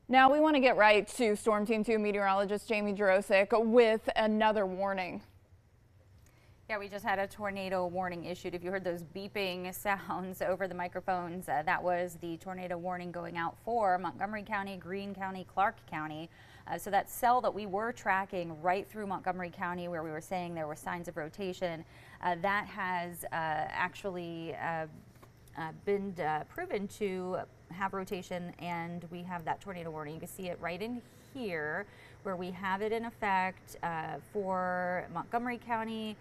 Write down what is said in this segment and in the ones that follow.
Now we want to get right to Storm Team 2 meteorologist Jamie Jurosik with another warning. Yeah, we just had a tornado warning issued. If you heard those beeping sounds over the microphones, that was the tornado warning going out for Montgomery County, Greene County, Clark County. So that cell that we were tracking right through Montgomery County, where we were saying there were signs of rotation, that has actually been proven to have rotation, and we have that tornado warning. You can see it right in here where we have it in effect for Montgomery County,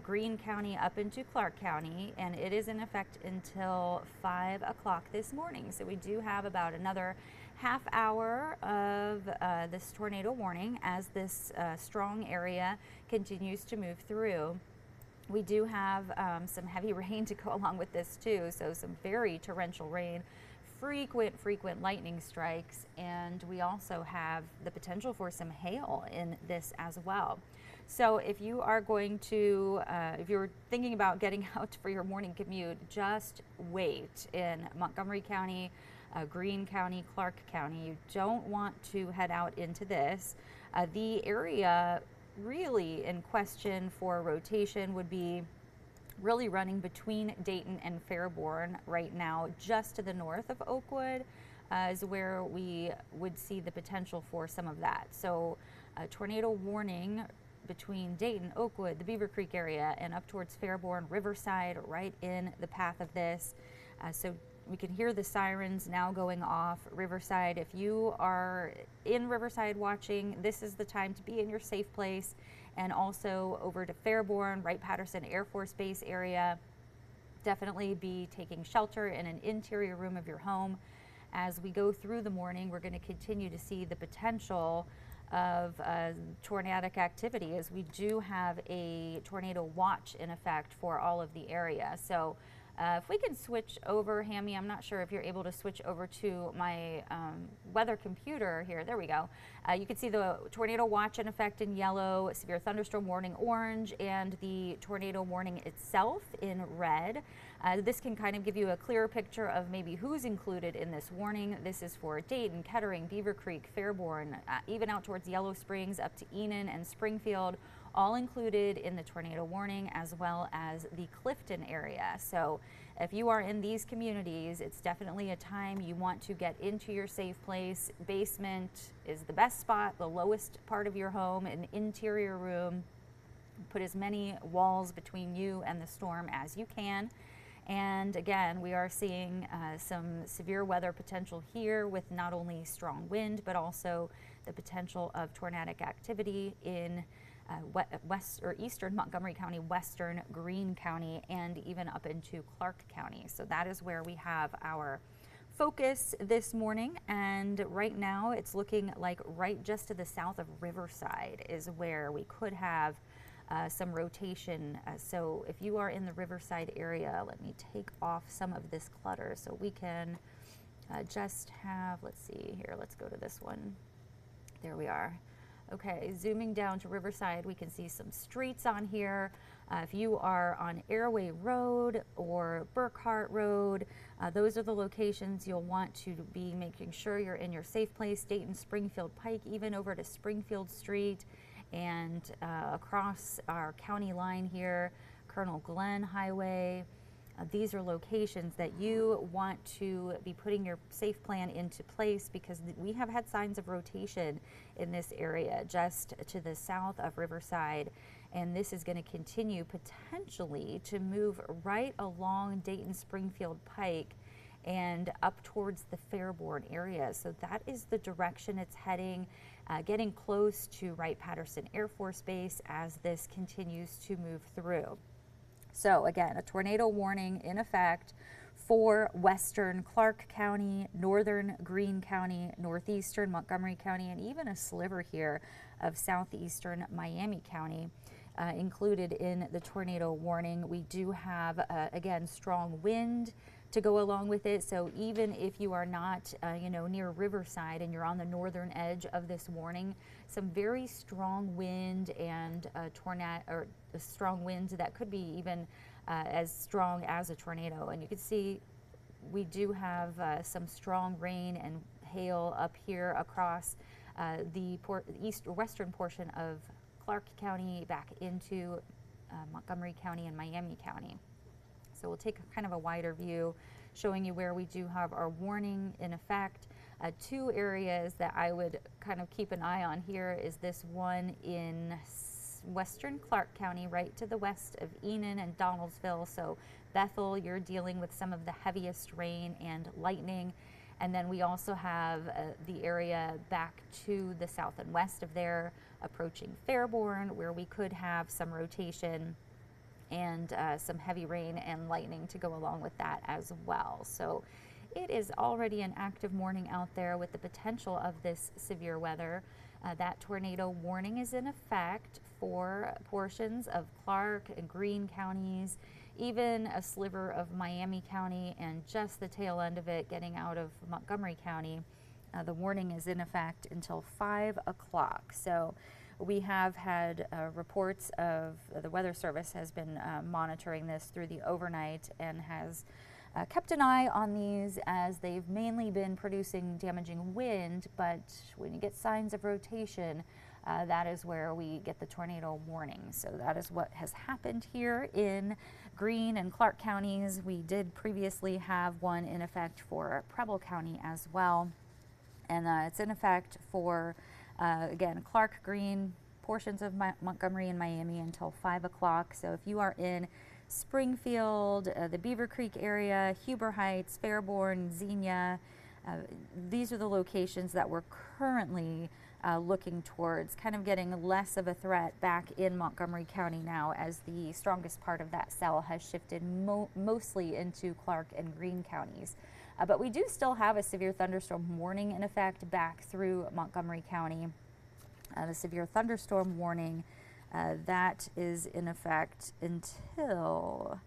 Greene County up into Clark County, and it is in effect until 5 o'clock this morning. So we do have about another half hour of this tornado warning as this strong area continues to move through. We do have some heavy rain to go along with this too, so some very torrential rain, frequent lightning strikes, and we also have the potential for some hail in this as well. So if you are going to, if you're thinking about getting out for your morning commute, just wait in Montgomery County, Greene County, Clark County. You don't want to head out into this. The area really in question for rotation would be really running between Dayton and Fairborn right now. Just to the north of Oakwood is where we would see the potential for some of that. So a tornado warning between Dayton, Oakwood, the Beaver Creek area, and up towards Fairborn, Riverside, right in the path of this. So we can hear the sirens now going off. Riverside, if you are in Riverside watching, this is the time to be in your safe place. And also over to Fairborn, Wright-Patterson Air Force Base area, definitely be taking shelter in an interior room of your home. As we go through the morning, we're going to continue to see the potential of tornadic activity, as we do have a tornado watch in effect for all of the area. So if we can switch over, Hammy, I'm not sure if you're able to switch over to my weather computer here. There we go. You can see the tornado watch in effect in yellow, severe thunderstorm warning orange, and the tornado warning itself in red. This can kind of give you a clearer picture of maybe who's included in this warning. This is for Dayton, Kettering, Beaver Creek, Fairborn, even out towards Yellow Springs up to Enon and Springfield, all included in the tornado warning, as well as the Clifton area. So if you are in these communities, it's definitely a time you want to get into your safe place. Basement is the best spot, the lowest part of your home, an interior room. Put as many walls between you and the storm as you can. And again, we are seeing some severe weather potential here with not only strong wind, but also the potential of tornadic activity in west or eastern Montgomery County, western Greene County, and even up into Clark County. So that is where we have our focus this morning. And right now it's looking like right just to the south of Riverside is where we could have some rotation. So if you are in the Riverside area, let me take off some of this clutter so we can just have, let's see here, let's go to this one. There we are. Okay, zooming down to Riverside, we can see some streets on here. If you are on Airway Road or Burkhart Road, those are the locations you'll want to be making sure you're in your safe place. Dayton, Springfield Pike, even over to Springfield Street, and across our county line here, Colonel Glenn Highway. These are locations that you want to be putting your safe plan into place, because we have had signs of rotation in this area just to the south of Riverside, and this is going to continue potentially to move right along Dayton Springfield Pike and up towards the Fairborn area. So that is the direction it's heading, getting close to Wright-Patterson Air Force Base as this continues to move through. So again, a tornado warning in effect for western Clark County, northern Greene County, northeastern Montgomery County, and even a sliver here of southeastern Miami County included in the tornado warning. We do have, again, strong wind to go along with it. So even if you are not, near Riverside and you're on the northern edge of this warning, some very strong wind and tornado, or strong winds that could be even as strong as a tornado. And you can see we do have some strong rain and hail up here across the western portion of Clark County back into Montgomery County and Miami County. So we'll take kind of a wider view, showing you where we do have our warning in effect. Two areas that I would kind of keep an eye on here is this one in western Clark County, right to the west of Enon and Donaldsville. So Bethel, you're dealing with some of the heaviest rain and lightning. And then we also have the area back to the south and west of there, approaching Fairborn, where we could have some rotation and some heavy rain and lightning to go along with that as well. So it is already an active morning out there with the potential of this severe weather. That tornado warning is in effect for portions of Clark and Greene counties, even a sliver of Miami County, and just the tail end of it getting out of Montgomery County. The warning is in effect until 5 o'clock. So we have had reports of the Weather Service has been monitoring this through the overnight and has kept an eye on these, as they've mainly been producing damaging wind, but when you get signs of rotation, that is where we get the tornado warning. So that is what has happened here in Greene and Clark counties. We did previously have one in effect for Preble County as well, and it's in effect for again, Clark, Greene, portions of Montgomery and Miami until 5 o'clock. So if you are in Springfield, the Beaver Creek area, Huber Heights, Fairborn, Xenia, these are the locations that we're currently looking towards, kind of getting less of a threat back in Montgomery County now, as the strongest part of that cell has shifted mostly into Clark and Greene counties. But we do still have a severe thunderstorm warning in effect back through Montgomery County. The severe thunderstorm warning that is in effect until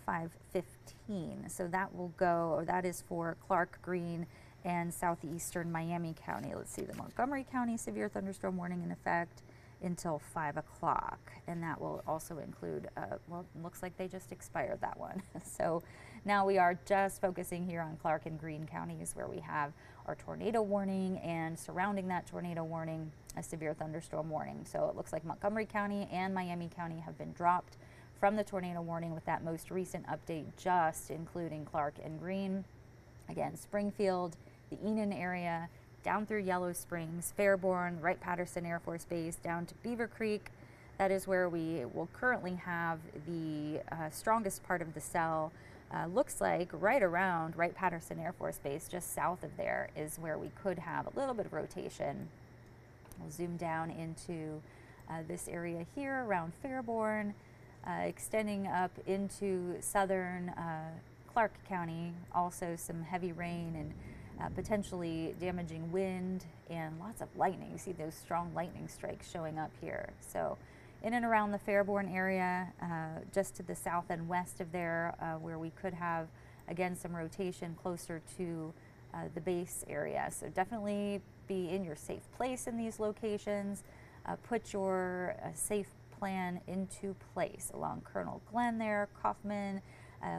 5:15. So that will go, or that is for Clark, Greene, and southeastern Miami County. Let's see, the Montgomery County severe thunderstorm warning in effect until 5 o'clock. And that will also include, well, looks like they just expired that one. So now we are just focusing here on Clark and Greene counties, where we have our tornado warning, and surrounding that tornado warning, a severe thunderstorm warning. So it looks like Montgomery County and Miami County have been dropped from the tornado warning, with that most recent update just including Clark and Greene. Again, Springfield, the Enon area, down through Yellow Springs, Fairborn, Wright-Patterson Air Force Base, down to Beaver Creek. That is where we will currently have the strongest part of the cell. Looks like right around Wright-Patterson Air Force Base, just south of there, is where we could have a little bit of rotation. We'll zoom down into this area here around Fairborn, extending up into southern Clark County. Also some heavy rain and potentially damaging wind and lots of lightning. You see those strong lightning strikes showing up here. So in and around the Fairborn area, just to the south and west of there, where we could have, again, some rotation closer to the base area. So definitely be in your safe place in these locations. Put your safe plan into place along Colonel Glenn there, Kaufman,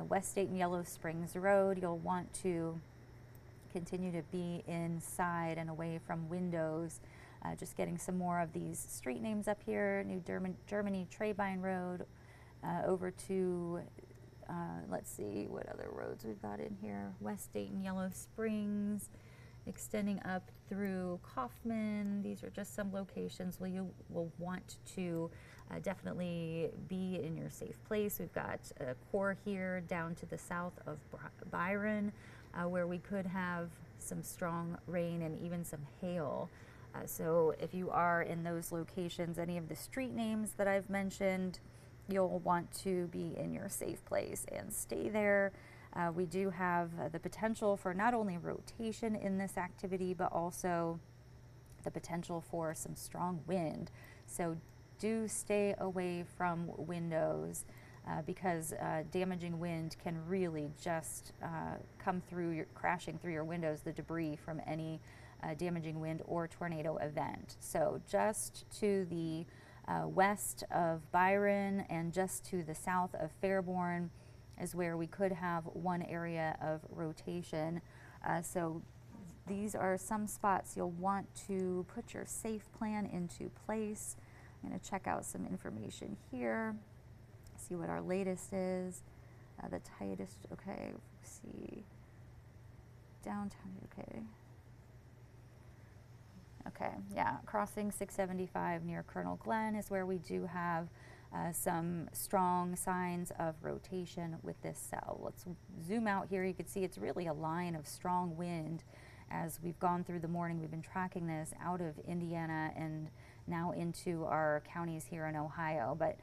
West State and Yellow Springs Road. You'll want to continue to be inside and away from windows. Just getting some more of these street names up here. New Germany Trebein Road, over to, let's see what other roads we've got in here. West Dayton, Yellow Springs, extending up through Kaufman. These are just some locations where you will want to definitely be in your safe place. We've got a core here down to the south of Byron, where we could have some strong rain and even some hail. So if you are in those locations, any of the street names that I've mentioned, you'll want to be in your safe place and stay there. We do have the potential for not only rotation in this activity, but also the potential for some strong wind. So do stay away from windows, because damaging wind can really just come through, crashing through your windows, the debris from any damaging wind or tornado event. So just to the west of Byron and just to the south of Fairborn is where we could have one area of rotation. So These are some spots you'll want to put your safe plan into place. I'm going to check out some information here, see what our latest is. The tightest, okay, see, downtown, okay. Okay, yeah, crossing 675 near Colonel Glenn is where we do have some strong signs of rotation with this cell. Let's zoom out here. You can see it's really a line of strong wind as we've gone through the morning. We've been tracking this out of Indiana and now into our counties here in Ohio. But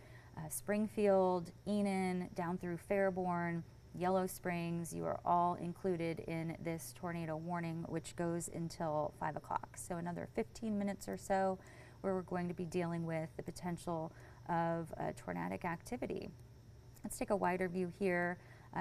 Springfield, Enid, down through Fairborn, Yellow Springs, you are all included in this tornado warning, which goes until 5 o'clock. So another 15 minutes or so where we're going to be dealing with the potential of tornadic activity. Let's take a wider view here.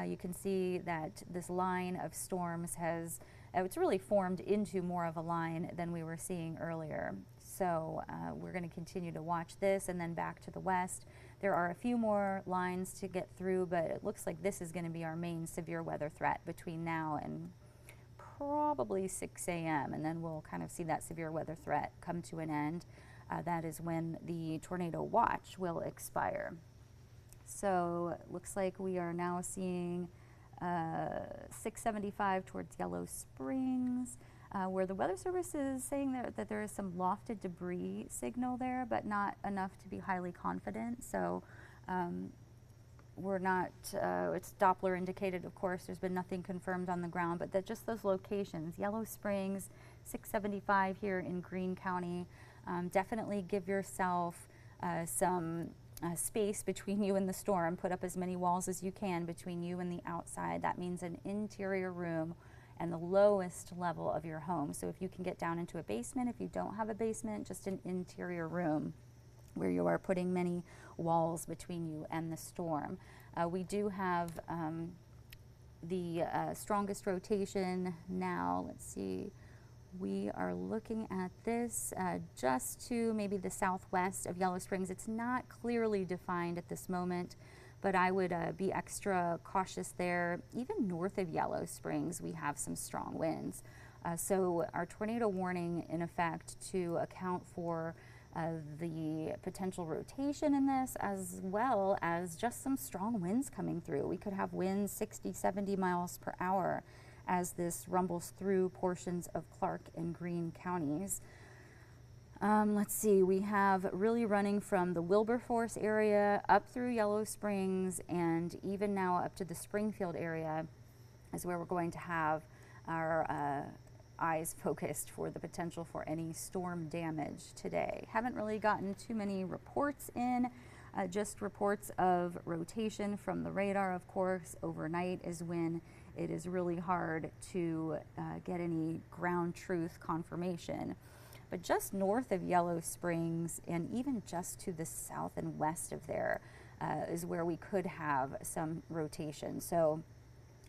You can see that this line of storms has, it's really formed into more of a line than we were seeing earlier. So we're going to continue to watch this, and then back to the west. There are a few more lines to get through, but it looks like this is going to be our main severe weather threat between now and probably 6 a.m. and then we'll kind of see that severe weather threat come to an end. That is when the tornado watch will expire. So it looks like we are now seeing 675 towards Yellow Springs, where the Weather Service is saying that there is some lofted debris signal there, but not enough to be highly confident. So we're not, it's Doppler indicated, of course. There's been nothing confirmed on the ground, but that just those locations, Yellow Springs, 675 here in Greene County. Definitely give yourself some space between you and the storm. Put up as many walls as you can between you and the outside. That means an interior room and the lowest level of your home. So if you can get down into a basement, if you don't have a basement, just an interior room where you are putting many walls between you and the storm. We do have the strongest rotation now. Let's see. We are looking at this just to maybe the southwest of Yellow Springs. It's not clearly defined at this moment, but I would be extra cautious there. Even north of Yellow Springs, we have some strong winds. So our tornado warning in effect to account for the potential rotation in this, as well as just some strong winds coming through. We could have winds 60, 70 miles per hour as this rumbles through portions of Clark and Greene counties. Let's see, we have really running from the Wilberforce area up through Yellow Springs and even now up to the Springfield area is where we're going to have our eyes focused for the potential for any storm damage today. Haven't really gotten too many reports in, just reports of rotation from the radar, of course. Overnight is when it is really hard to get any ground truth confirmation. But just north of Yellow Springs and even just to the south and west of there is where we could have some rotation. So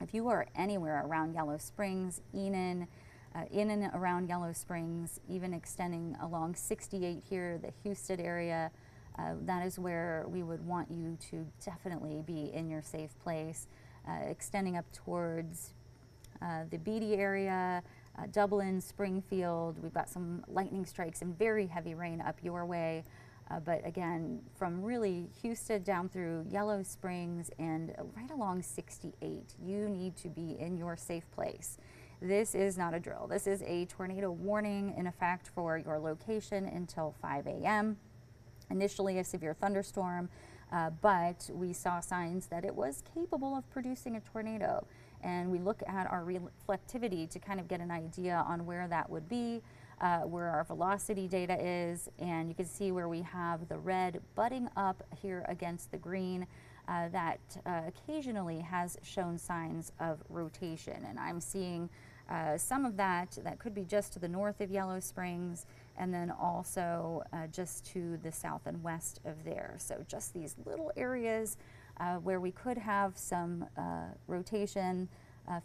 if you are anywhere around Yellow Springs, Enid, in and around Yellow Springs, even extending along 68 here, the Houston area, that is where we would want you to definitely be in your safe place. Extending up towards the Beatty area, Dublin, Springfield. We've got some lightning strikes and very heavy rain up your way. But again, from really Houston down through Yellow Springs and right along 68, you need to be in your safe place. This is not a drill. This is a tornado warning in effect for your location until 5 a.m. Initially a severe thunderstorm, but we saw signs that it was capable of producing a tornado. And we look at our reflectivity to kind of get an idea on where that would be, where our velocity data is, and you can see where we have the red butting up here against the green that occasionally has shown signs of rotation. And I'm seeing some of that could be just to the north of Yellow Springs, and then also just to the south and west of there. So just these little areas where we could have some rotation,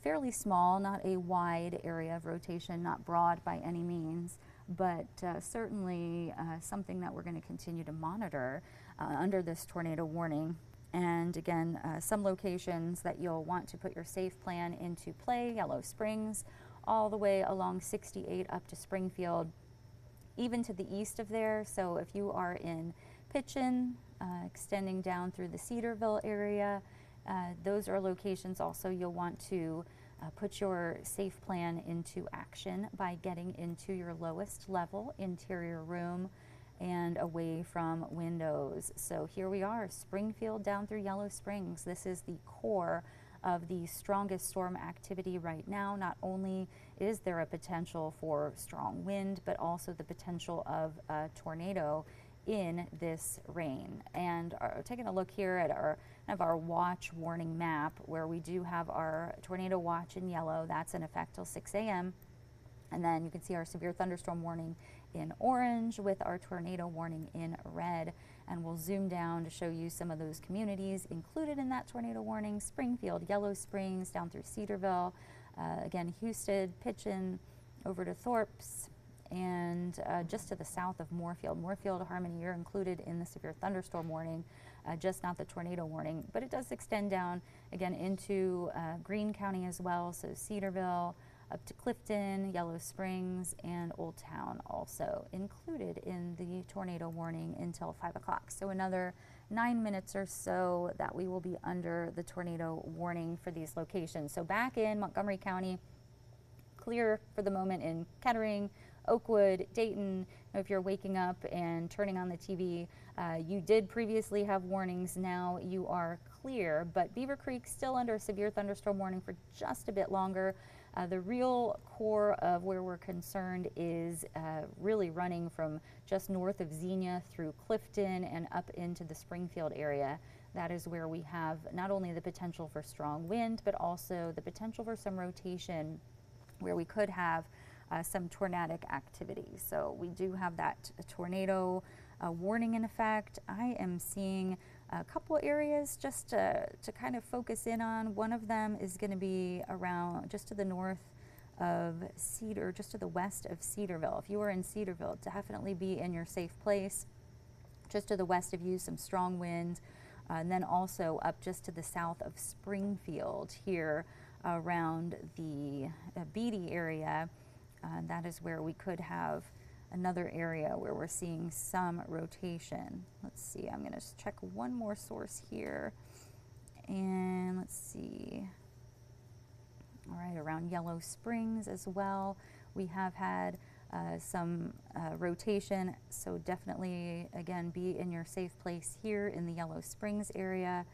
fairly small, not a wide area of rotation, not broad by any means, but certainly something that we're going to continue to monitor under this tornado warning. And again, some locations that you'll want to put your safe plan into play: Yellow Springs, all the way along 68 up to Springfield, even to the east of there. So if you are in Pitchen, extending down through the Cedarville area, those are locations also you'll want to put your safe plan into action by getting into your lowest level interior room and away from windows. So here we are, Springfield down through Yellow Springs. This is the core of the strongest storm activity right now. Not only is there a potential for strong wind, but also the potential of a tornado in this rain. And taking a look here at our watch warning map, where we do have our tornado watch in yellow. That's in effect till 6 a.m. And then you can see our severe thunderstorm warning in orange with our tornado warning in red. And we'll zoom down to show you some of those communities included in that tornado warning: Springfield, Yellow Springs, down through Cedarville, again Houston, Pitchen, over to Thorpes, and just to the south of Moorfield. Moorfield, Harmony, you're included in the severe thunderstorm warning, just not the tornado warning, but it does extend down again into Greene County as well. So Cedarville up to Clifton, Yellow Springs, and Old Town also included in the tornado warning until 5 o'clock. So another 9 minutes or so that we will be under the tornado warning for these locations. So back in Montgomery County, clear for the moment in Kettering, Oakwood, Dayton. If you're waking up and turning on the TV, you did previously have warnings. Now you are clear, but Beaver Creek still under a severe thunderstorm warning for just a bit longer. The real core of where we're concerned is really running from just north of Xenia through Clifton and up into the Springfield area. That is where we have not only the potential for strong wind, but also the potential for some rotation, where we could have some tornadic activity. So we do have that tornado warning in effect. I am seeing a couple areas just to kind of focus in on. One of them is going to be around just to the north of Cedar, just to the west of Cedarville. If you are in Cedarville, definitely be in your safe place. Just to the west of you, some strong wind. And then also up just to the south of Springfield here around the Beatty area. That is where we could have another area where we're seeing some rotation. Let's see, I'm going to check one more source here. And let's see. All right, around Yellow Springs as well, we have had some rotation. So definitely, again, be in your safe place here in the Yellow Springs area.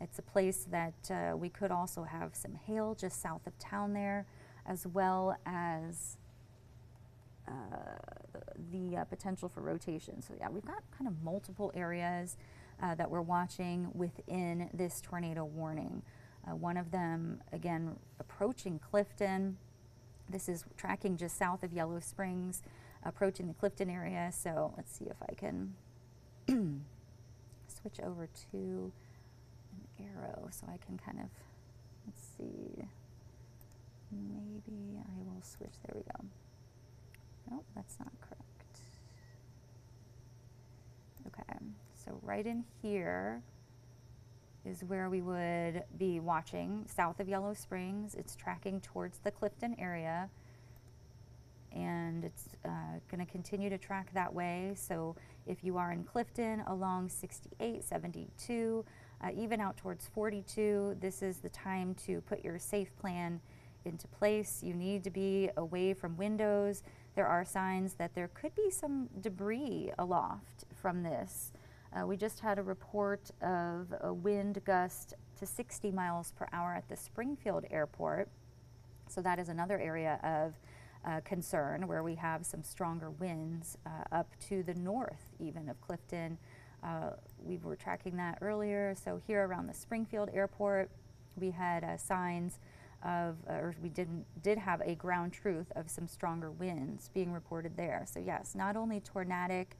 It's a place that we could also have some hail just south of town there, as well as the potential for rotation. So yeah, we've got kind of multiple areas that we're watching within this tornado warning. One of them, again, approaching Clifton. This is tracking just south of Yellow Springs, approaching the Clifton area. So let's see if I can switch over to an arrow so I can kind of, let's see, maybe I will switch, there we go. Nope, that's not correct. Okay, so right in here is where we would be watching south of Yellow Springs. It's tracking towards the Clifton area, and it's going to continue to track that way. So if you are in Clifton along 68, 72, even out towards 42, this is the time to put your safe plan into place. You need to be away from windows. There are signs that there could be some debris aloft from this. We just had a report of a wind gust to 60 miles per hour at the Springfield airport. So that is another area of concern, where we have some stronger winds up to the north even of Clifton. We were tracking that earlier. So here around the Springfield airport, we had signs of, or we did have a ground truth of some stronger winds being reported there. So yes, not only tornadic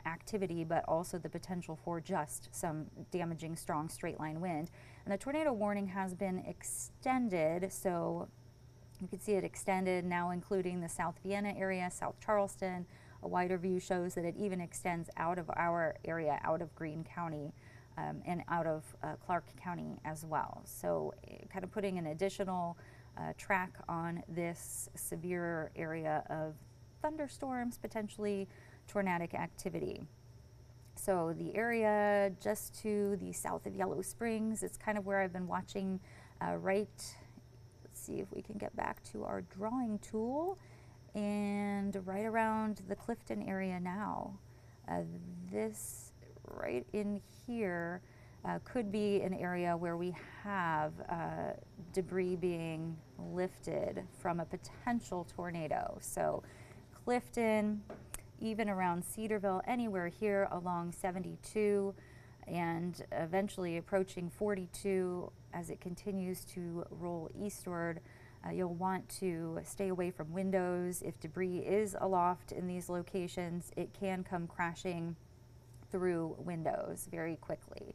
activity, but also the potential for just some damaging strong straight line wind. And the tornado warning has been extended, so you can see it extended now, including the South Vienna area, South Charleston. A wider view shows that it even extends out of our area, out of Greene County, and out of Clark County as well. So kind of putting an additional track on this severe area of thunderstorms, potentially tornadic activity. So the area just to the south of Yellow Springs, it's kind of where I've been watching let's see if we can get back to our drawing tool, and right around the Clifton area now. This right in here could be an area where we have debris being lifted from a potential tornado. So Clifton, even around Cedarville, anywhere here along 72 and eventually approaching 42 as it continues to roll eastward. You'll want to stay away from windows. If debris is aloft in these locations, it can come crashing through windows very quickly.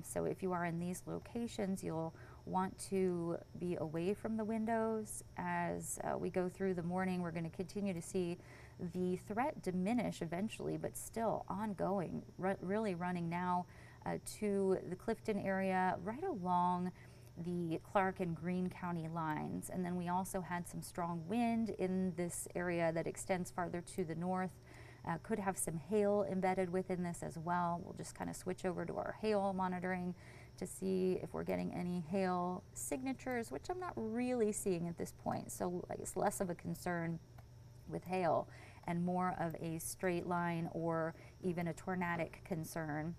So if you are in these locations, you'll want to be away from the windows. As we go through the morning, we're going to continue to see the threat diminish eventually, but still ongoing, really running now to the Clifton area, right along the Clark and Greene County lines. And then we also had some strong wind in this area that extends farther to the north. Could have some hail embedded within this as well. We'll just kind of switch over to our hail monitoring to see if we're getting any hail signatures, which I'm not really seeing at this point. So it's less of a concern with hail and more of a straight line or even a tornadic concern.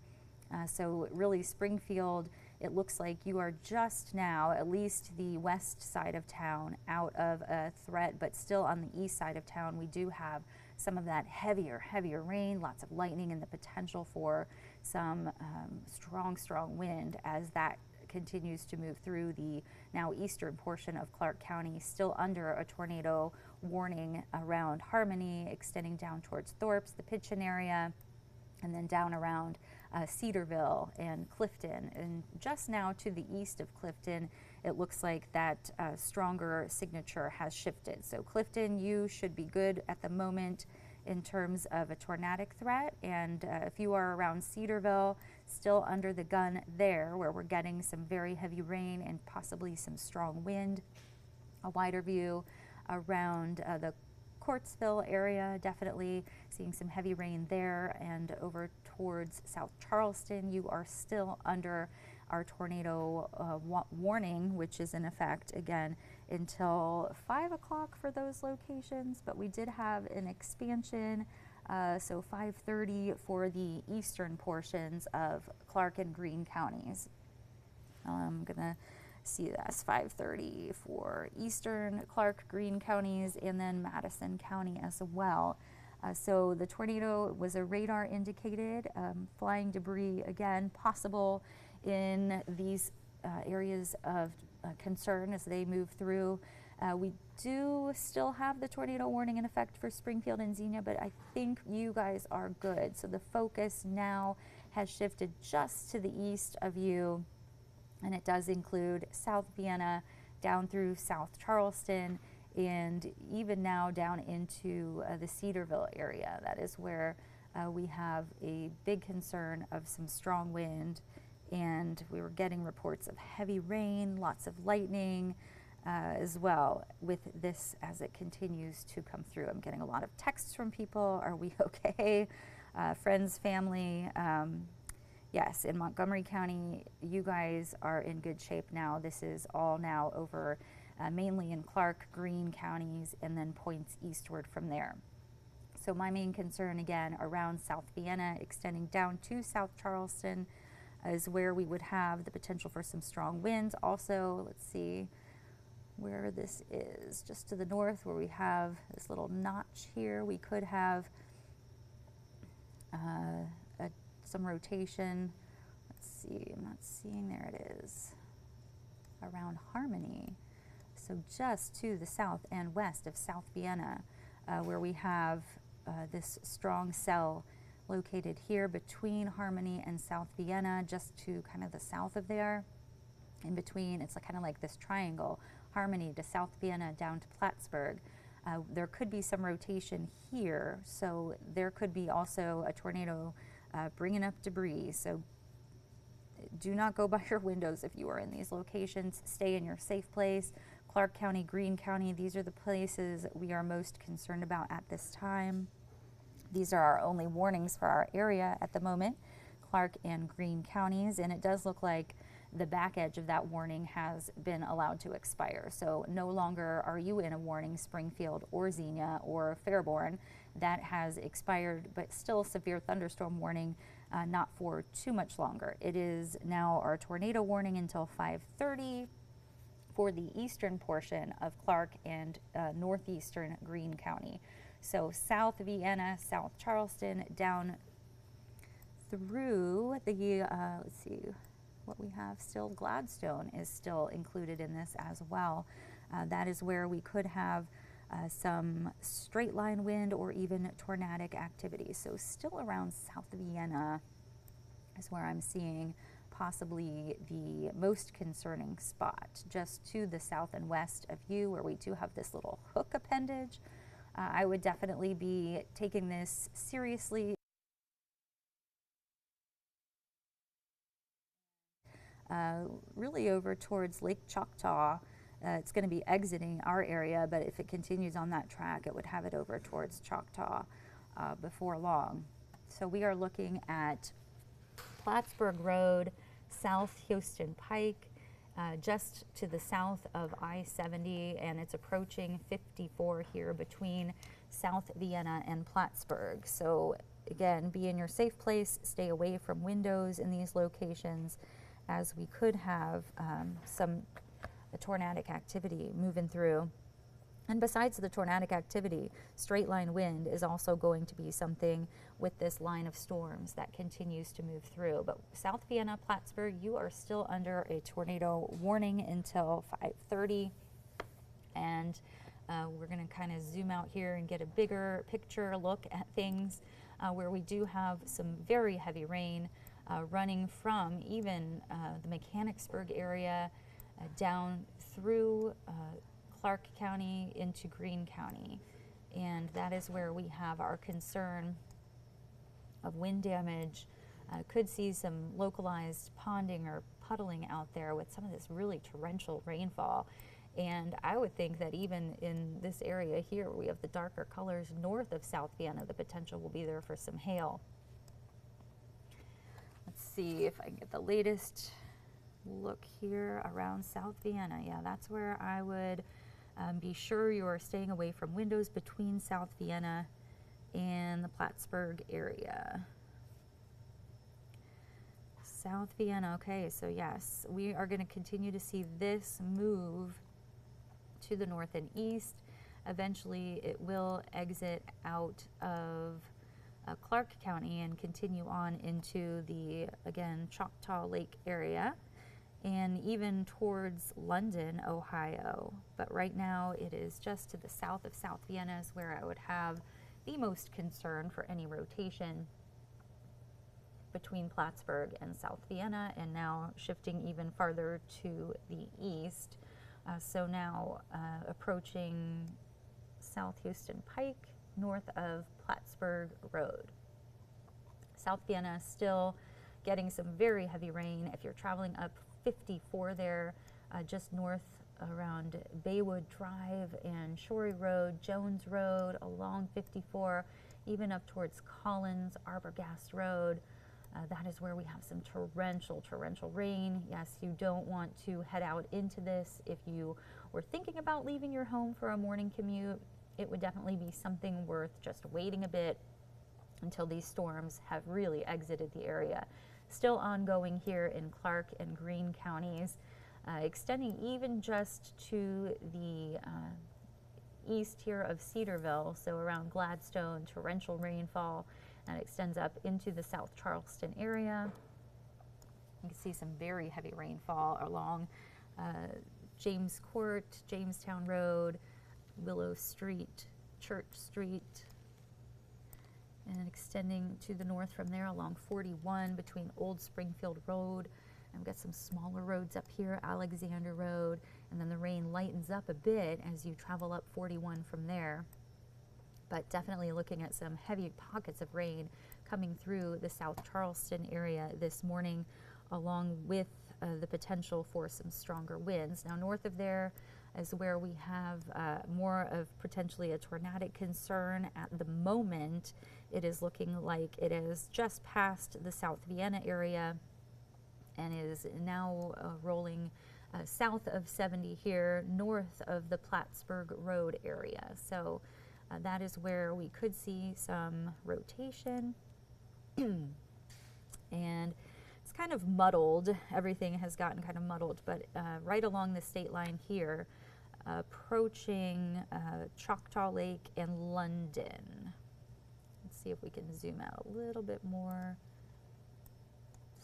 So really Springfield, it looks like you are just now, at least the west side of town, out of a threat, but still on the east side of town, we do have some of that heavier rain, lots of lightning, and the potential for some strong wind as that continues to move through the now eastern portion of Clark County, still under a tornado warning around Harmony, extending down towards Thorpes, the Pitchen area, and then down around Cedarville and Clifton. And just now to the east of Clifton, it looks like that stronger signature has shifted. So Clifton, you should be good at the moment in terms of a tornadic threat. And if you are around Cedarville, still under the gun there, where we're getting some very heavy rain and possibly some strong wind. A wider view around the Courtsville area, definitely seeing some heavy rain there, and over towards South Charleston, you are still under our tornado warning, which is in effect again until 5 o'clock for those locations, but we did have an expansion, so 5:30 for the eastern portions of Clark and Greene counties. I'm gonna see that's 5:30 for eastern Clark, Greene counties, and then Madison County as well. So the tornado was a radar indicated, flying debris again possible in these areas of concern as they move through. We do still have the tornado warning in effect for Springfield and Xenia, but I think you guys are good. So the focus now has shifted just to the east of you, and it does include South Vienna down through South Charleston, and even now down into the Cedarville area. That is where we have a big concern of some strong wind, and we were getting reports of heavy rain, lots of lightning as well with this as it continues to come through. I'm getting a lot of texts from people. Are we okay? Friends, family. Yes, in Montgomery County, you guys are in good shape now. This is all now over mainly in Clark, Greene counties, and then points eastward from there. So my main concern again around South Vienna, extending down to South Charleston, is where we would have the potential for some strong winds. Also, let's see where this is, just to the north where we have this little notch here. We could have some rotation. Let's see, I'm not seeing, there it is, around Harmony. So just to the south and west of South Vienna, where we have this strong cell located here between Harmony and South Vienna, just to kind of the south of there. In between, it's kind of like this triangle, Harmony to South Vienna down to Plattsburgh. There could be some rotation here, so there could be also a tornado bringing up debris. So do not go by your windows if you are in these locations. Stay in your safe place. Clark County, Greene County, these are the places we are most concerned about at this time. These are our only warnings for our area at the moment, Clark and Greene counties, and it does look like the back edge of that warning has been allowed to expire. So no longer are you in a warning, Springfield or Xenia or Fairborn. That has expired, but still severe thunderstorm warning, not for too much longer. It is now our tornado warning until 5:30 for the eastern portion of Clark and northeastern Greene County. So South Vienna, South Charleston, down through the, let's see what we have still, Gladstone is still included in this as well. That is where we could have some straight line wind or even tornadic activity. So still around South Vienna is where I'm seeing possibly the most concerning spot, just to the south and west of you, where we do have this little hook appendage. I would definitely be taking this seriously. Really over towards Lake Choctaw. It's going to be exiting our area, but if it continues on that track, it would have it over towards Choctaw before long. So we are looking at Plattsburgh Road, South Houston Pike, just to the south of I-70, and it's approaching 54 here between South Vienna and Plattsburgh. So again, be in your safe place, stay away from windows in these locations, as we could have some tornadic activity moving through. And besides the tornadic activity, straight line wind is also going to be something with this line of storms that continues to move through. But South Vienna, Plattsburgh, you are still under a tornado warning until 5:30. And we're going to kind of zoom out here and get a bigger picture look at things where we do have some very heavy rain running from even the Mechanicsburg area down through Clark County into Greene County. And that is where we have our concern of wind damage. Could see some localized ponding or puddling out there with some of this really torrential rainfall. And I would think that even in this area here, where we have the darker colors north of South Vienna, the potential will be there for some hail. Let's see if I can get the latest look here around South Vienna. Yeah, that's where I would be sure you are staying away from windows between South Vienna and the Plattsburgh area. South Vienna, okay, so yes, we are going to continue to see this move to the north and east. Eventually it will exit out of Clark County and continue on into the, again, Choctaw Lake area, and even towards London, Ohio. But right now it is just to the south of South Vienna is where I would have the most concern for any rotation between Plattsburgh and South Vienna, and now shifting even farther to the east. So now approaching South Houston Pike, north of Plattsburgh Road. South Vienna still getting some very heavy rain. If you're traveling up 54 there, just north around Baywood Drive and Shorey Road, Jones Road, along 54, even up towards Collins, Arborgast Road. That is where we have some torrential rain. Yes, you don't want to head out into this. If you were thinking about leaving your home for a morning commute, it would definitely be something worth just waiting a bit until these storms have really exited the area. Still ongoing here in Clark and Greene counties, extending even just to the east here of Cedarville, so around Gladstone, torrential rainfall that extends up into the South Charleston area. You can see some very heavy rainfall along James Court, Jamestown Road, Willow Street, Church Street, and extending to the north from there along 41 between Old Springfield Road. And we've got some smaller roads up here, Alexander Road, and then the rain lightens up a bit as you travel up 41 from there. But definitely looking at some heavy pockets of rain coming through the South Charleston area this morning, along with the potential for some stronger winds. Now north of there, is where we have more of potentially a tornadic concern. At the moment, it is looking like it is just past the South Vienna area and is now rolling south of 70 here, north of the Plattsburgh Road area. So that is where we could see some rotation. And it's kind of muddled. Everything has gotten kind of muddled, but right along the state line here, approaching Choctaw Lake and London. Let's see if we can zoom out a little bit more.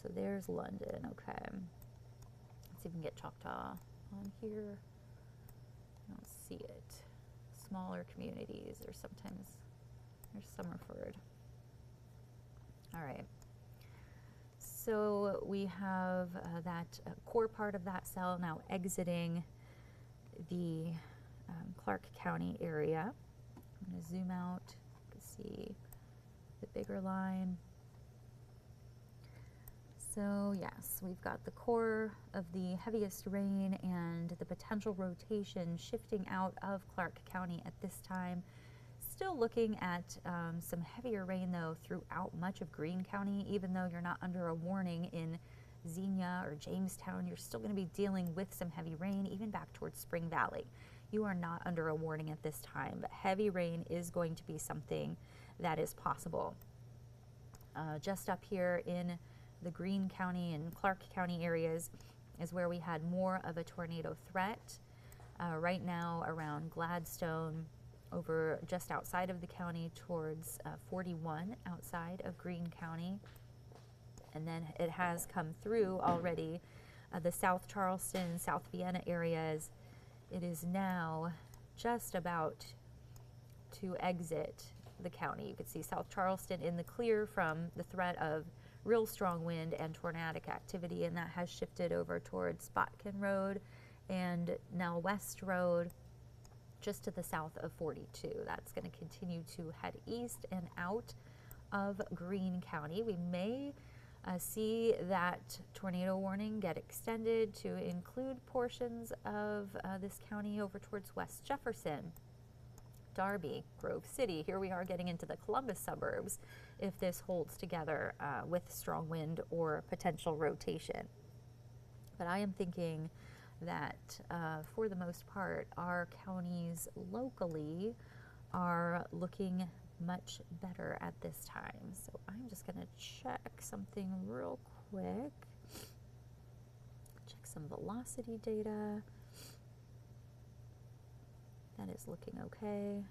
So there's London, okay. Let's see if we can get Choctaw on here. I don't see it. Smaller communities, or sometimes there's Summerford. All right. So we have that core part of that cell now exiting the Clark County area. I'm going to zoom out. You can see the bigger line. So yes, we've got the core of the heaviest rain and the potential rotation shifting out of Clark County at this time. Still looking at some heavier rain though throughout much of Greene County. Even though you're not under a warning in Xenia or Jamestown, you're still going to be dealing with some heavy rain even back towards Spring Valley. You are not under a warning at this time, but heavy rain is going to be something that is possible. Just up here in the Greene County and Clark County areas is where we had more of a tornado threat. Right now around Gladstone, over just outside of the county towards 41 outside of Greene County. And then it has come through already the South Charleston, South Vienna areas. It is now just about to exit the county. You can see South Charleston in the clear from the threat of real strong wind and tornadic activity, and that has shifted over towards Spotkin Road and now West Road, just to the south of 42. That's going to continue to head east and out of Greene County. We may see that tornado warning get extended to include portions of this county over towards West Jefferson, Darby, Grove City. Here we are getting into the Columbus suburbs if this holds together with strong wind or potential rotation. But I am thinking that for the most part, our counties locally are looking much better at this time. So I'm just going to check something real quick. Check some velocity data. That is looking okay.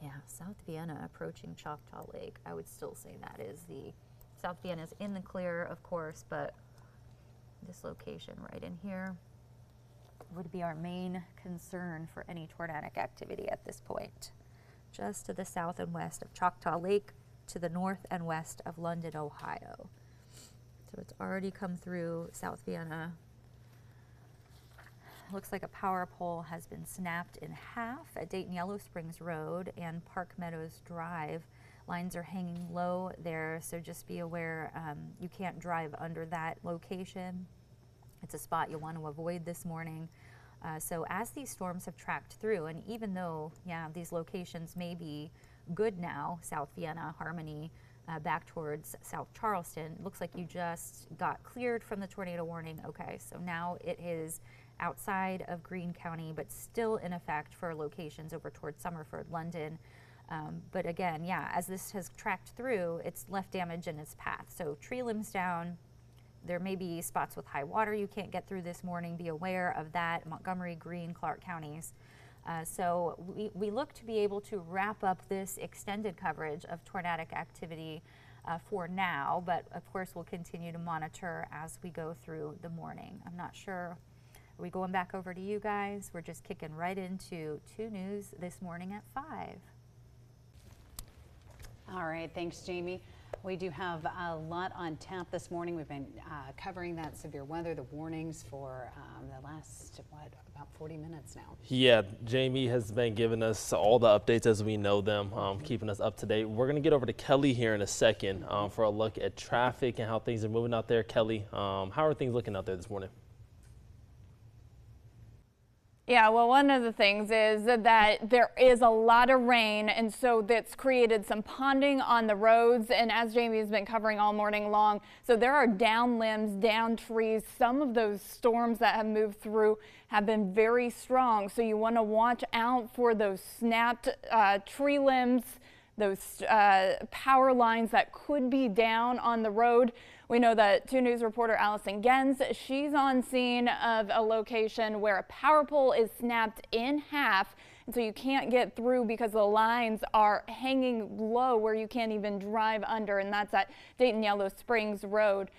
Yeah, South Vienna approaching Choctaw Lake. I would still say that is the South Vienna is in the clear, of course, but this location right in here would be our main concern for any tornadic activity at this point. Just to the south and west of Choctaw Lake, to the north and west of London, Ohio. So it's already come through South Vienna. Looks like a power pole has been snapped in half at Dayton Yellow Springs Road and Park Meadows Drive. Lines are hanging low there, so just be aware you can't drive under that location. It's a spot you'll want to avoid this morning. So as these storms have tracked through, and even though, yeah, these locations may be good now, South Vienna, Harmony, back towards South Charleston, it looks like you just got cleared from the tornado warning. Okay, so now it is outside of Greene County, but still in effect for locations over towards Summerford, London. But again, yeah, as this has tracked through, it's left damage in its path. So tree limbs down. There may be spots with high water you can't get through this morning. Be aware of that. Montgomery, Greene, Clark counties. So we look to be able to wrap up this extended coverage of tornadic activity for now, but of course we'll continue to monitor as we go through the morning. I'm not sure. Are we going back over to you guys? We're just kicking right into 2 News this morning at 5. All right, thanks, Jamie. We do have a lot on tap this morning. We've been covering that severe weather, the warnings for the last, about 40 minutes now. Yeah, Jamie has been giving us all the updates as we know them, keeping us up to date. We're going to get over to Kelly here in a second for a look at traffic and how things are moving out there. Kelly, how are things looking out there this morning? Yeah, well, one of the things is that there is a lot of rain, and so that's created some ponding on the roads. And as Jamie has been covering all morning long, so there are down limbs, down trees. Some of those storms that have moved through have been very strong. So you want to watch out for those snapped tree limbs, those power lines that could be down on the road. We know that 2 News reporter Allison Gens, she's on scene of a location where a power pole is snapped in half, and so you can't get through because the lines are hanging low where you can't even drive under, and that's at Dayton Yellow Springs Road.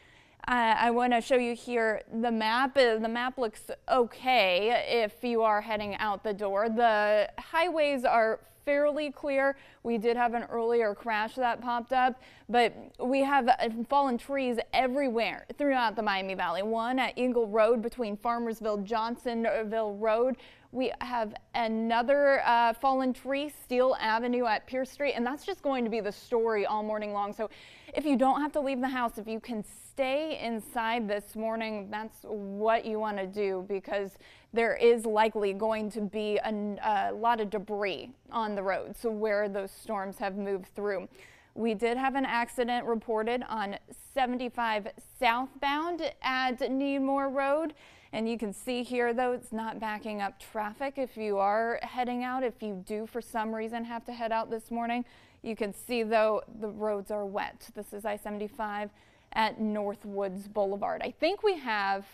I want to show you here the map. The map looks okay if you are heading out the door. The highways are fairly clear. We did have an earlier crash that popped up, but we have fallen trees everywhere throughout the Miami Valley. One at Eagle Road between Farmersville, Johnsonville Road. We have another fallen tree, Steel Avenue at Pierce Street, and that's just going to be the story all morning long. So if you don't have to leave the house, if you can stay inside this morning, that's what you want to do, because there is likely going to be a lot of debris on the road, so where those storms have moved through. We did have an accident reported on 75 southbound at Needmore Road. And you can see here, though, it's not backing up traffic if you are heading out. If you do, for some reason, have to head out this morning, you can see, though, the roads are wet. This is I-75 at Northwoods Boulevard. I think we have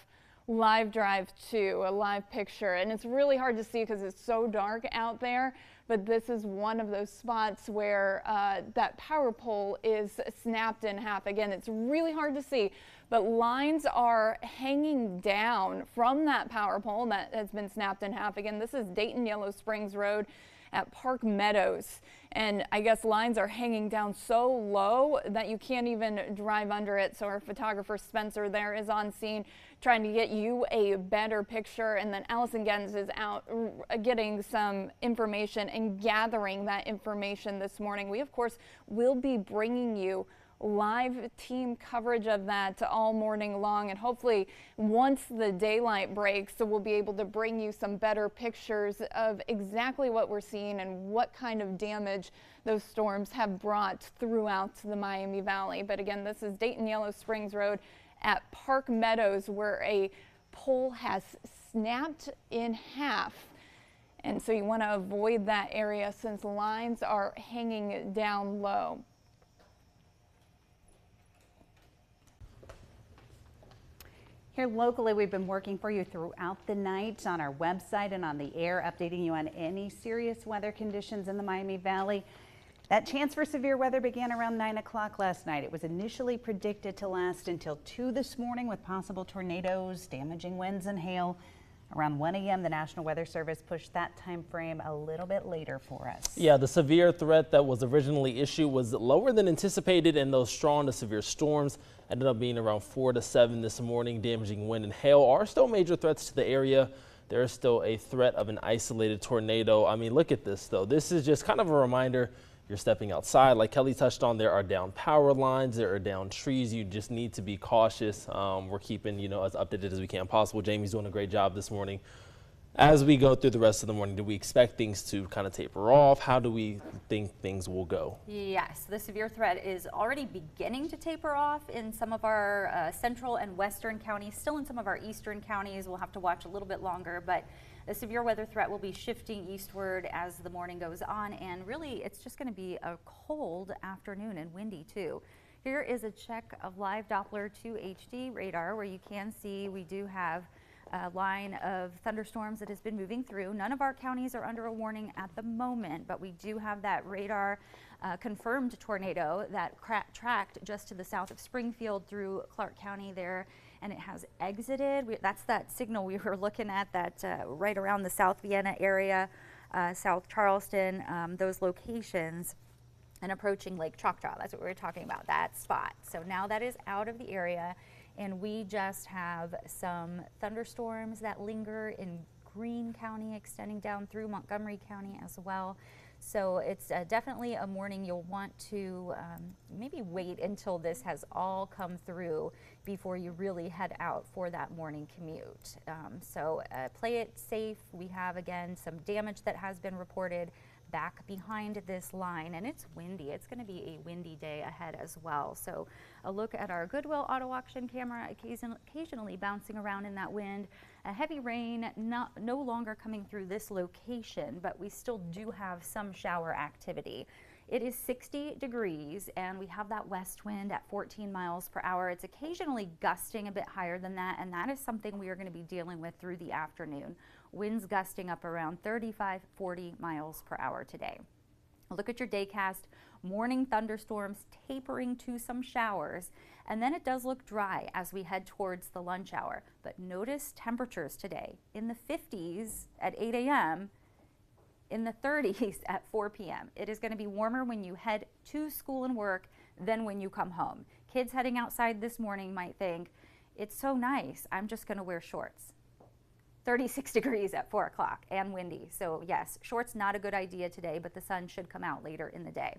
live drive 2, a live picture, and it's really hard to see because it's so dark out there. But this is one of those spots where that power pole is snapped in half. Again, it's really hard to see, but lines are hanging down from that power pole that has been snapped in half. Again, this is Dayton Yellow Springs Road at Park Meadows. And I guess lines are hanging down so low that you can't even drive under it. So our photographer Spencer there is on scene trying to get you a better picture. And then Allison Gens is out getting some information and gathering that information this morning. We, of course, will be bringing you live team coverage of that all morning long, and hopefully once the daylight breaks, so we'll be able to bring you some better pictures of exactly what we're seeing and what kind of damage those storms have brought throughout the Miami Valley. But again, this is Dayton Yellow Springs Road at Park Meadows, where a pole has snapped in half. And so you want to avoid that area since lines are hanging down low. Here locally, we've been working for you throughout the night on our website and on the air, updating you on any serious weather conditions in the Miami Valley. That chance for severe weather began around 9 o'clock last night. It was initially predicted to last until 2 this morning with possible tornadoes, damaging winds and hail. Around 1 a.m., the National Weather Service pushed that time frame a little bit later for us. Yeah, the severe threat that was originally issued was lower than anticipated, and those strong to severe storms ended up being around 4 to 7 this morning. Damaging wind and hail are still major threats to the area. There is still a threat of an isolated tornado. I mean, look at this, though. This is just kind of a reminder. You're stepping outside. Like Kelly touched on, there are down power lines, there are down trees. You just need to be cautious. We're keeping, as updated as we can possible. Jamie's doing a great job this morning. As we go through the rest of the morning, do we expect things to kind of taper off? How do we think things will go? Yes, the severe threat is already beginning to taper off in some of our central and western counties. Still in some of our eastern counties, we'll have to watch a little bit longer, but the severe weather threat will be shifting eastward as the morning goes on, and really it's just going to be a cold afternoon and windy too. Here is a check of live Doppler 2 HD radar where you can see we do have a line of thunderstorms that has been moving through. None of our counties are under a warning at the moment, but we do have that radar confirmed tornado that tracked just to the south of Springfield through Clark County there, and it has exited. That's that signal we were looking at, that right around the South Vienna area, South Charleston, those locations. and approaching Lake Choctaw. That's what we were talking about, that spot. So now that is out of the area, and we just have some thunderstorms that linger in Greene County, extending down through Montgomery County as well. So it's definitely a morning you'll want to maybe wait until this has all come through before you really head out for that morning commute. So play it safe. We have, again, some damage that has been reported back behind this line, and it's windy. It's going to be a windy day ahead as well. So a look at our Goodwill auto auction camera, occasionally bouncing around in that wind. A heavy rain no longer coming through this location, but we still do have some shower activity. It is 60 degrees and we have that west wind at 14 miles per hour. It's occasionally gusting a bit higher than that, and that is something we are going to be dealing with through the afternoon. Winds gusting up around 35-40 miles per hour today. Look at your daycast. Morning thunderstorms tapering to some showers, and then it does look dry as we head towards the lunch hour. But notice temperatures today in the 50s at 8 a.m., in the 30s at 4 p.m. It is going to be warmer when you head to school and work than when you come home. Kids heading outside this morning might think, it's so nice, I'm just going to wear shorts. 36 degrees at 4 o'clock and windy. So yes, shorts not a good idea today, but the sun should come out later in the day.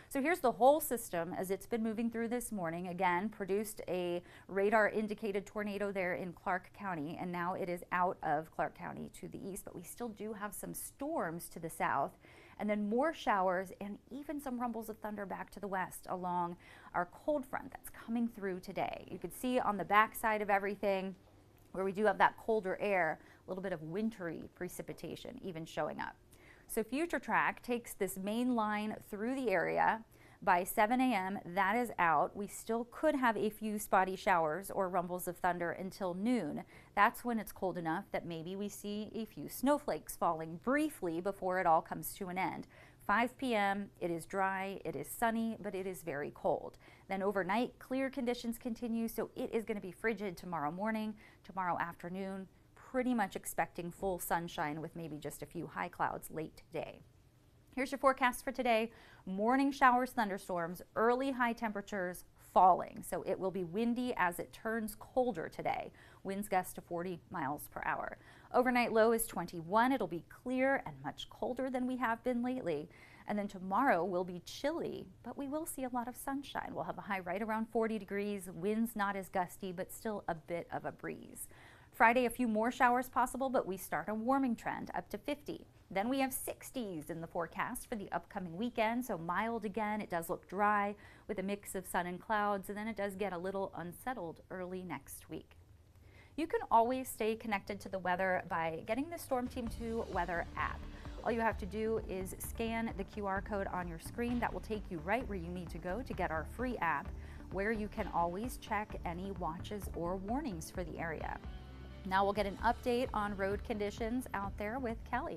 So here's the whole system as it's been moving through this morning. Again, produced a radar indicated tornado there in Clark County, and now it is out of Clark County to the east, but we still do have some storms to the south, and then more showers and even some rumbles of thunder back to the west along our cold front that's coming through today. You can see on the back side of everything where we do have that colder air, a little bit of wintry precipitation even showing up. So Future Track takes this main line through the area. By 7 a.m., that is out. We still could have a few spotty showers or rumbles of thunder until noon. That's when it's cold enough that maybe we see a few snowflakes falling briefly before it all comes to an end. 5 p.m., it is dry, it is sunny, but it is very cold. Then overnight, clear conditions continue, so it is going to be frigid tomorrow morning, tomorrow afternoon. Pretty much expecting full sunshine with maybe just a few high clouds late today. Here's your forecast for today. Morning showers, thunderstorms, early high temperatures falling. So it will be windy as it turns colder today. Winds gust to 40 miles per hour. Overnight low is 21. It'll be clear and much colder than we have been lately. And then tomorrow will be chilly, but we will see a lot of sunshine. We'll have a high right around 40 degrees. Winds not as gusty, but still a bit of a breeze. Friday, a few more showers possible, but we start a warming trend up to 50. Then we have 60s in the forecast for the upcoming weekend, so mild again. It does look dry with a mix of sun and clouds, and then it does get a little unsettled early next week. You can always stay connected to the weather by getting the Storm Team 2 weather app. All you have to do is scan the QR code on your screen. That will take you right where you need to go to get our free app, where you can always check any watches or warnings for the area. Now we'll get an update on road conditions out there with Kelly.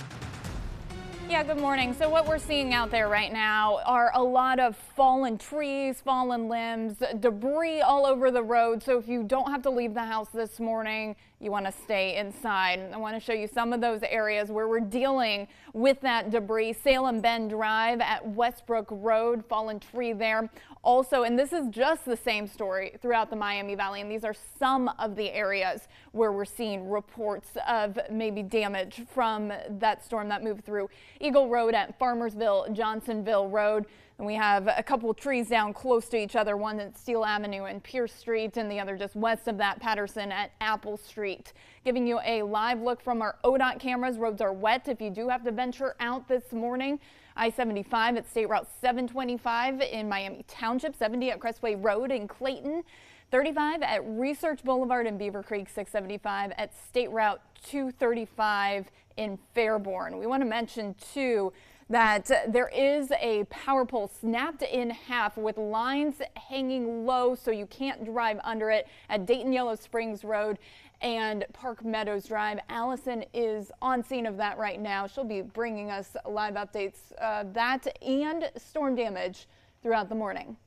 Yeah, good morning. So what we're seeing out there right now are a lot of fallen trees, fallen limbs, debris all over the road. So if you don't have to leave the house this morning, you want to stay inside. I want to show you some of those areas where we're dealing with that debris. Salem Bend Drive at Westbrook Road, fallen tree there. Also, and this is just the same story throughout the Miami Valley, and these are some of the areas where we're seeing reports of maybe damage from that storm that moved through. Eagle Road at Farmersville, Johnsonville Road. And we have a couple of trees down close to each other, one at Steele Avenue and Pierce Street, and the other just west of that, Patterson at Apple Street. Giving you a live look from our ODOT cameras. Roads are wet if you do have to venture out this morning. I-75 at State Route 725 in Miami Township, 70 at Crestway Road in Clayton, 35 at Research Boulevard in Beaver Creek, 675 at State Route 235 in Fairborn. We want to mention, too, that there is a power pole snapped in half with lines hanging low so you can't drive under it at Dayton Yellow Springs Road and Park Meadows Drive. Allison is on scene of that right now. She'll be bringing us live updates that and storm damage throughout the morning.